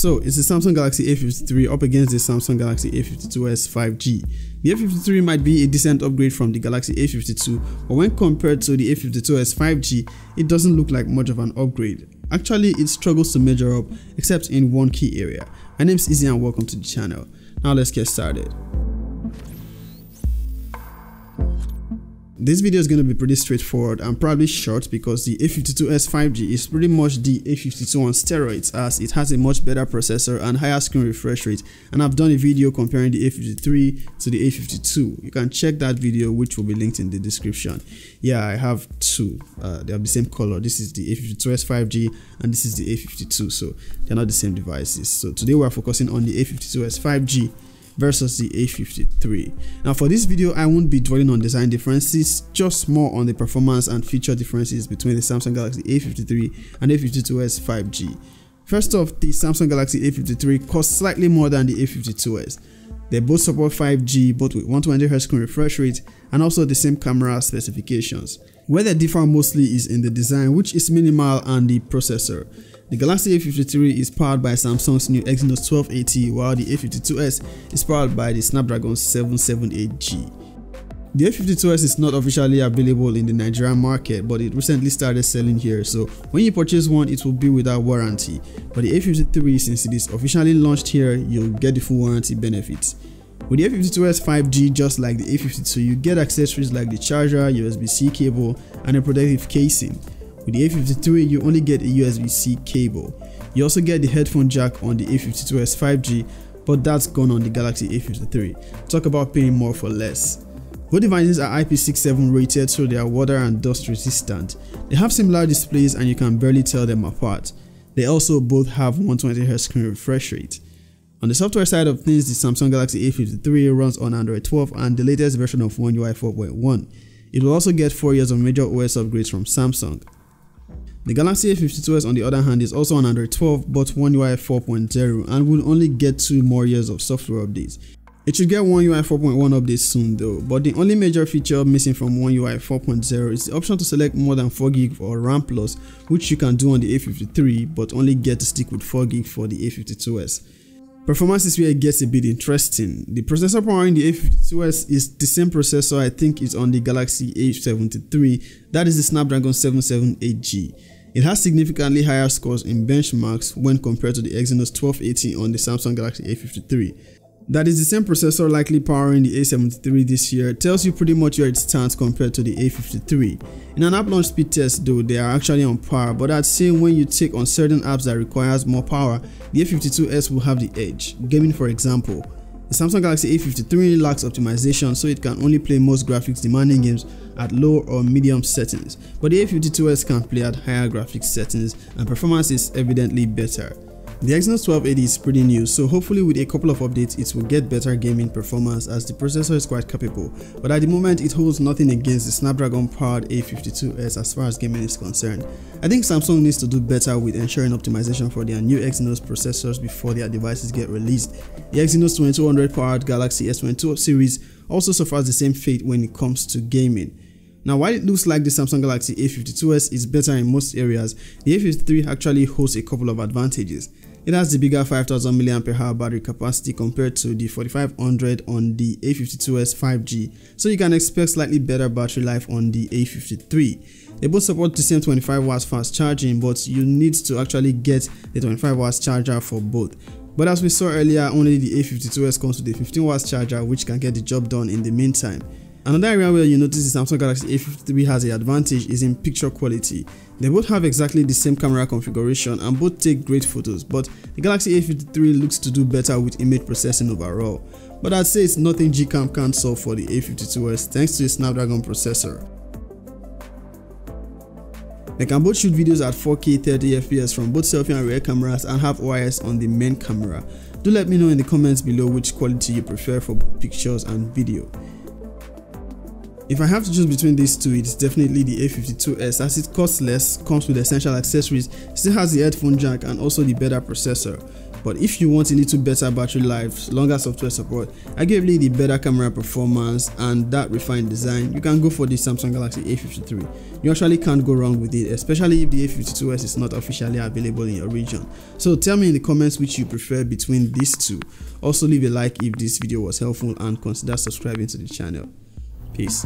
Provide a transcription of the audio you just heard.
So it's the Samsung Galaxy A53 up against the Samsung Galaxy A52s 5G. The A53 might be a decent upgrade from the Galaxy A52, but when compared to the A52s 5G, it doesn't look like much of an upgrade. Actually, it struggles to measure up except in one key area. My name is Izzy and welcome to the channel. Now let's get started. This video is going to be pretty straightforward and probably short because the A52s 5G is pretty much the A52 on steroids, as it has a much better processor and higher screen refresh rate, and I've done a video comparing the A53 to the A52. You can check that video, which will be linked in the description. Yeah, I have two. They have the same color. This is the A52s 5G and this is the A52, so they're not the same devices. So today we're focusing on the A52s 5G versus the A53. Now for this video, I won't be dwelling on design differences, just more on the performance and feature differences between the Samsung Galaxy A53 and A52s 5G. First off, the Samsung Galaxy A53 costs slightly more than the A52s. They both support 5G, both with 120Hz screen refresh rate and also the same camera specifications. Where they differ mostly is in the design, which is minimal, and the processor. The Galaxy A53 is powered by Samsung's new Exynos 1280, while the A52s is powered by the Snapdragon 778G. The A52s is not officially available in the Nigerian market, but it recently started selling here, so when you purchase one, it will be without warranty. But the A53, since it is officially launched here, you'll get the full warranty benefits. With the A52s 5G, just like the A52, you get accessories like the charger, USB-C cable, and a protective casing. With the A53, you only get a USB-C cable. You also get the headphone jack on the A52s 5G, but that's gone on the Galaxy A53. Talk about paying more for less. Both devices are IP67 rated, so they are water and dust resistant. They have similar displays and you can barely tell them apart. They also both have 120Hz screen refresh rate. On the software side of things, the Samsung Galaxy A53 runs on Android 12 and the latest version of One UI 4.1. It will also get 4 years of major OS upgrades from Samsung. The Galaxy A52s, on the other hand, is also on Android 12 but One UI 4.0 and will only get 2 more years of software updates. It should get One UI 4.1 updates soon though, but the only major feature missing from One UI 4.0 is the option to select more than 4GB or RAM plus, which you can do on the A53 but only get to stick with 4GB for the A52s. Performance is where it gets a bit interesting. The processor powering the A52s is the same processor I think is on the Galaxy A73, that is the Snapdragon 778G. It has significantly higher scores in benchmarks when compared to the Exynos 1280 on the Samsung Galaxy A53. That is the same processor likely powering the A73 this year. Tells you pretty much where it stands compared to the A53. In an app launch speed test though, they are actually on par, but I'd say when you take on certain apps that requires more power, the A52s will have the edge. Gaming for example. The Samsung Galaxy A53 lacks optimization, so it can only play most graphics demanding games at low or medium settings, but the A52s can play at higher graphics settings and performance is evidently better. The Exynos 1280 is pretty new, so hopefully with a couple of updates it will get better gaming performance as the processor is quite capable, but at the moment it holds nothing against the Snapdragon powered A52s as far as gaming is concerned. I think Samsung needs to do better with ensuring optimization for their new Exynos processors before their devices get released. The Exynos 2200 powered Galaxy S22 series also suffers the same fate when it comes to gaming. Now, while it looks like the Samsung Galaxy A52s is better in most areas, the A53 actually holds a couple of advantages. It has the bigger 5000 mAh battery capacity compared to the 4500 on the A52s 5G, so you can expect slightly better battery life on the A53. They both support the same 25 watts fast charging, but you need to actually get the 25 watts charger for both. But as we saw earlier, only the A52s comes with a 15 watts charger, which can get the job done in the meantime. Another area where you notice the Samsung Galaxy A53 has an advantage is in picture quality. They both have exactly the same camera configuration and both take great photos, but the Galaxy A53 looks to do better with image processing overall. But I'd say it's nothing Gcam can't solve for the A52s thanks to the Snapdragon processor. They can both shoot videos at 4K 30fps from both selfie and rear cameras and have OIS on the main camera. Do let me know in the comments below which quality you prefer for both pictures and video. If I have to choose between these two, it's definitely the A52s as it costs less, comes with essential accessories, still has the headphone jack and also the better processor. But if you want a little better battery life, longer software support, arguably the better camera performance and that refined design, you can go for the Samsung Galaxy A53. You actually can't go wrong with it, especially if the A52s is not officially available in your region. So tell me in the comments which you prefer between these two. Also leave a like if this video was helpful and consider subscribing to the channel. Peace.